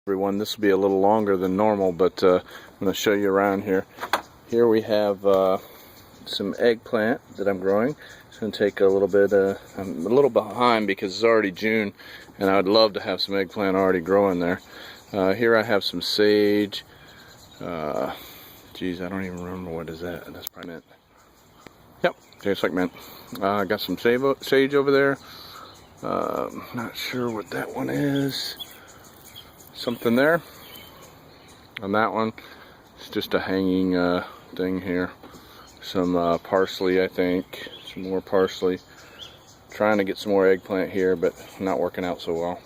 Everyone, this will be a little longer than normal, but I'm going to show you around here. Here we have some eggplant that I'm growing. It's going to take a little bit, I'm a little behind because it's already June and I would love to have some eggplant already growing there. Here I have some sage. Geez, I don't even remember what is that. That's probably mint. Yep, tastes like mint. I got some sage over there. Not sure what that one is. Something there. On that one, it's just a hanging thing here. Some parsley, I think. Some more parsley. Trying to get some more eggplant here, but not working out so well.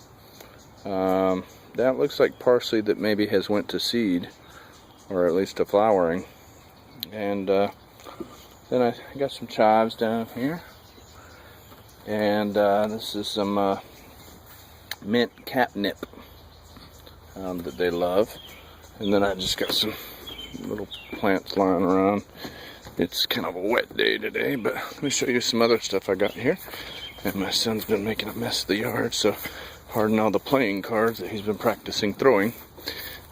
That looks like parsley that maybe has went to seed, or at least to flowering. And then I got some chives down here. And this is some mint catnip that they love. And then I just got some little plants lying around. It's kind of a wet day today, but let me show you some other stuff I got here. And my son's been making a mess of the yard, so pardon all the playing cards that he's been practicing throwing.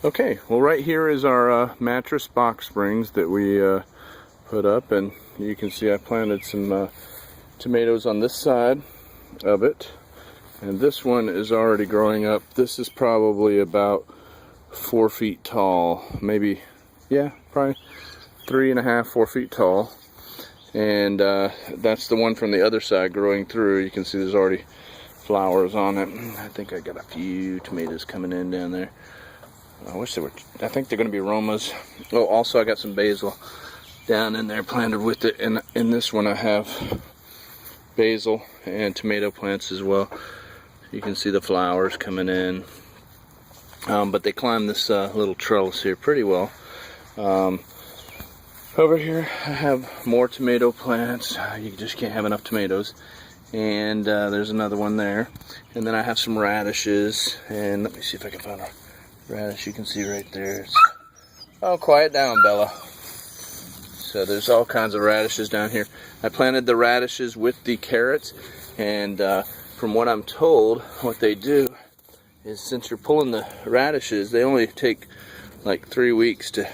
Okay, well right here is our mattress box springs that we put up, and you can see I planted some tomatoes on this side of it, and this one is already growing up. This is probably about 4 feet tall, maybe, yeah, probably 3.5, 4 feet tall. And that's the one from the other side growing through. You can see there's already flowers on it. I think I got a few tomatoes coming in down there. I wish they were, I think they're going to be Romas. Oh, also I got some basil down in there planted with it, and in this one I have basil and tomato plants as well. You can see the flowers coming in, but they climb this little trellis here pretty well. Over here I have more tomato plants. You just can't have enough tomatoes. And there's another one there. And then I have some radishes, and let me see if I can find a radish. You can see right there. Oh, quiet down, Bella. So there's all kinds of radishes down here. I planted the radishes with the carrots, and from what I'm told, what they do is, since you're pulling the radishes, they only take like 3 weeks to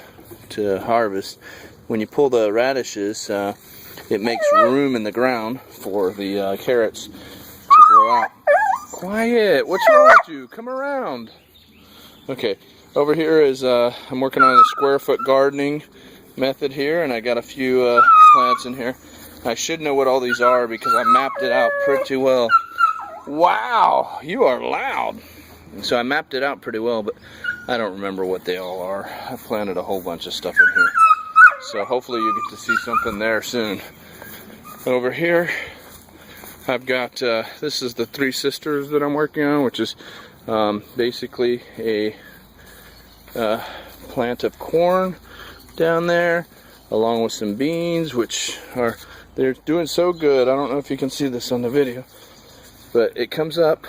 harvest. When you pull the radishes, it makes room in the ground for the carrots to grow out. Quiet! What's wrong with you? Come around. Okay, over here is I'm working on a square foot gardening method here, and I got a few plants in here. I should know what all these are because I mapped it out pretty well. Wow, you are loud. So I mapped it out pretty well, but I don't remember what they all are. I planted a whole bunch of stuff in here, so hopefully you get to see something there soon. Over here I've got this is the Three Sisters that I'm working on, which is basically a plant of corn down there, along with some beans, which are, they're doing so good. I don't know if you can see this on the video, but it comes up,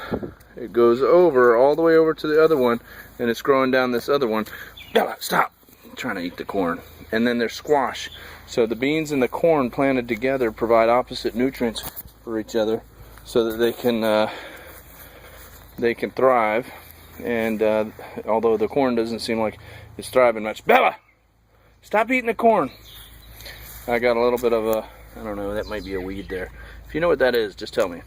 it goes over all the way over to the other one, and it's growing down this other one. Bella, stop! I'm trying to eat the corn. And then there's squash. So the beans and the corn planted together provide opposite nutrients for each other, so that they can thrive. And although the corn doesn't seem like it's thriving much, Bella, stop eating the corn. I got a little bit of a, I don't know, that might be a weed there. If you know what that is, just tell me.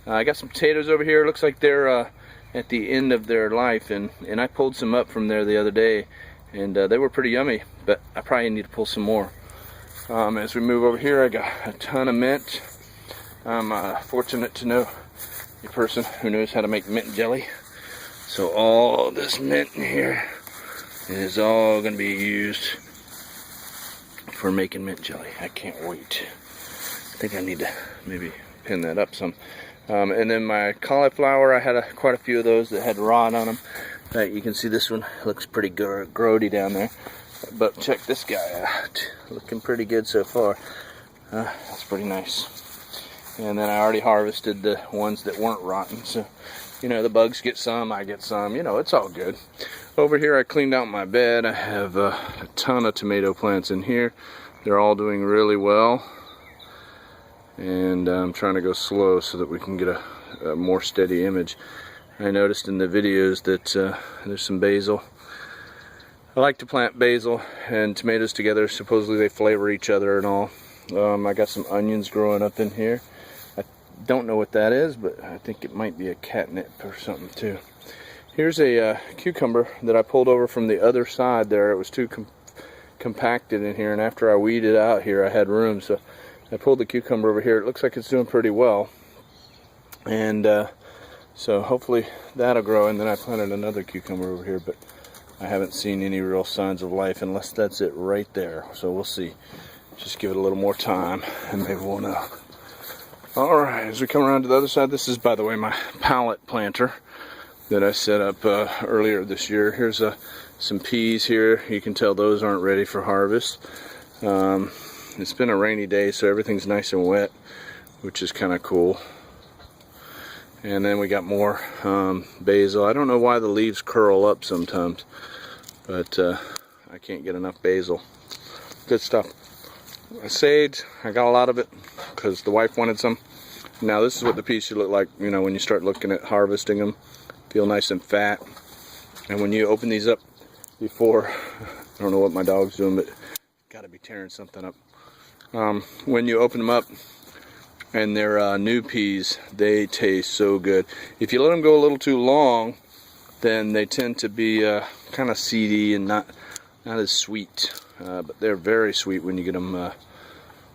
I got some potatoes over here. Looks like they're at the end of their life, and I pulled some up from there the other day, and they were pretty yummy, but I probably need to pull some more. As we move over here, I got a ton of mint. I'm fortunate to know a person who knows how to make mint jelly. So all this mint in here is all going to be used for making mint jelly. I can't wait. I think I need to maybe pin that up some. And then my cauliflower, I had quite a few of those that had rod on them. You can see this one looks pretty grody down there. But check this guy out. Looking pretty good so far. That's pretty nice. And then I already harvested the ones that weren't rotten. So, you know, the bugs get some, I get some. You know, it's all good. Over here I cleaned out my bed. I have a ton of tomato plants in here. They're all doing really well. And I'm trying to go slow so that we can get a more steady image. I noticed in the videos that there's some basil. I like to plant basil and tomatoes together. Supposedly they flavor each other and all. I got some onions growing up in here. I don't know what that is, but I think it might be a catnip or something too. Here's a cucumber that I pulled over from the other side there. It was too compacted in here, and after I weeded out here I had room, so I pulled the cucumber over here. It looks like it's doing pretty well, and so hopefully that'll grow. And then I planted another cucumber over here, but I haven't seen any real signs of life unless that's it right there, so we'll see. Just give it a little more time and maybe we'll know. Alright, as we come around to the other side, this is, by the way, my pallet planter that I set up earlier this year. Here's some peas here. You can tell those aren't ready for harvest. It's been a rainy day, so everything's nice and wet, which is kind of cool. And then we got more basil. I don't know why the leaves curl up sometimes, but I can't get enough basil. Good stuff. Sage, I got a lot of it because the wife wanted some. Now this is what the peas should look like, you know, when you start looking at harvesting them. Feel nice and fat. And when you open these up before, I don't know what my dog's doing, but gotta be tearing something up. When you open them up and they're new peas, they taste so good. If you let them go a little too long, then they tend to be kind of seedy and not as sweet. But they're very sweet when you get them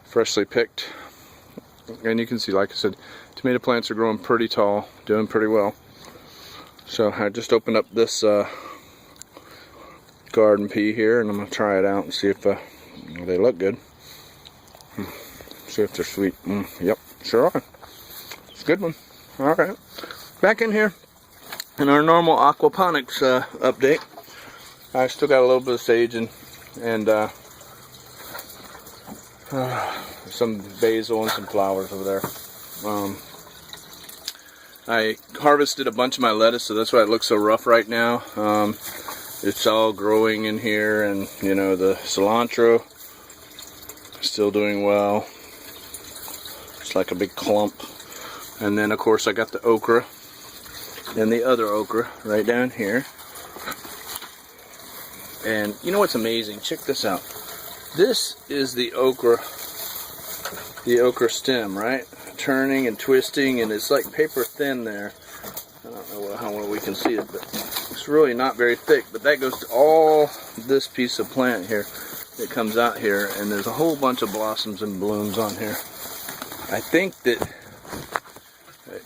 freshly picked. And you can see, like I said, tomato plants are growing pretty tall, doing pretty well. So I just opened up this garden pea here, and I'm going to try it out and see if they look good. See if they're sweet. Yep, sure are. It's a good one. Alright, back in here in our normal aquaponics update. I still got a little bit of sage and some basil and some flowers over there. I harvested a bunch of my lettuce, so that's why it looks so rough right now. It's all growing in here, and you know, the cilantro still doing well. It's like a big clump. And then of course I got the okra and the other okra right down here. And you know what's amazing? Check this out. This is the okra stem, right? Turning and twisting, and it's like paper thin there. I don't know how well we can see it, but it's really not very thick. But that goes to all this piece of plant here that comes out here, and there's a whole bunch of blossoms and blooms on here. I think that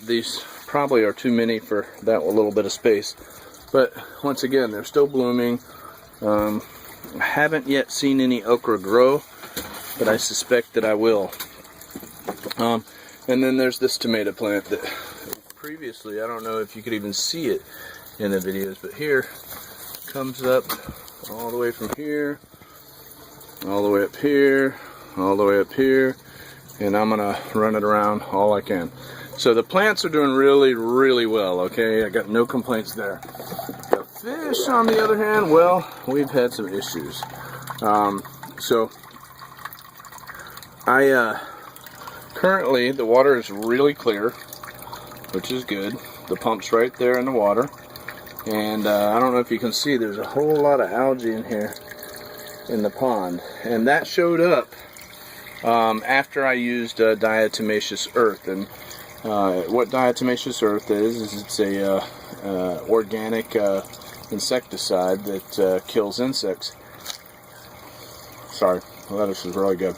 these probably are too many for that little bit of space, but once again, they're still blooming. I haven't yet seen any okra grow, but I suspect that I will. And then there's this tomato plant that previously, I don't know if you could even see it in the videos, but here comes up all the way from here, all the way up here, all the way up here, and I'm gonna run it around all I can. So the plants are doing really, really well, okay? I got no complaints there. The fish, on the other hand, well, we've had some issues. So currently the water is really clear, which is good. The pump's right there in the water, and I don't know if you can see, there's a whole lot of algae in here in the pond, and that showed up after I used diatomaceous earth. And what diatomaceous earth is it's a organic insecticide that kills insects. Sorry, the lettuce is really good.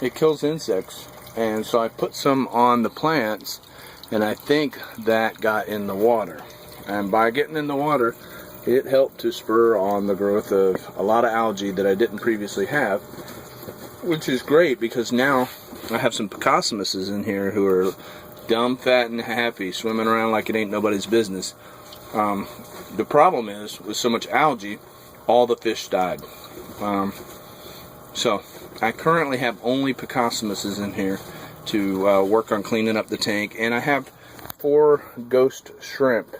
It kills insects, and so I put some on the plants, and I think that got in the water. And by getting in the water, it helped to spur on the growth of a lot of algae that I didn't previously have, which is great because now I have some Picosmuses in here who are dumb, fat, and happy, swimming around like it ain't nobody's business. The problem is, with so much algae, all the fish died. So I currently have only Picosmuses in here to work on cleaning up the tank, and I have 4 ghost shrimp.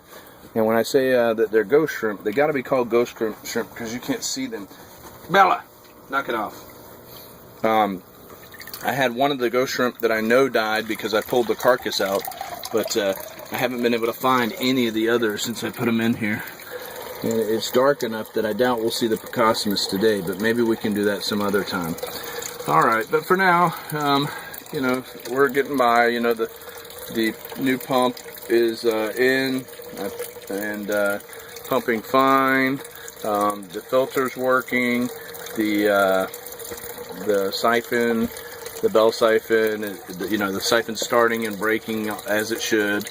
And when I say that they're ghost shrimp, they got to be called ghost shrimp because you can't see them. Bella, knock it off. I had one of the ghost shrimp that I know died because I pulled the carcass out, but I haven't been able to find any of the others since I put them in here. And it's dark enough that I doubt we'll see the Precosmus today, but maybe we can do that some other time. Alright, but for now, you know, we're getting by. You know, the new pump is in and pumping fine. The filter's working. The siphon, the bell siphon, you know, the siphon's starting and breaking as it should.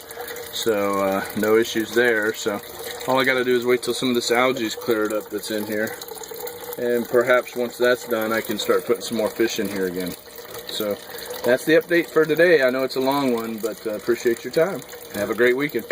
So no issues there. So all I got to do is wait till some of this algae's cleared up that's in here, and perhaps once that's done, I can start putting some more fish in here again. So that's the update for today. I know it's a long one, but appreciate your time. Have a great weekend.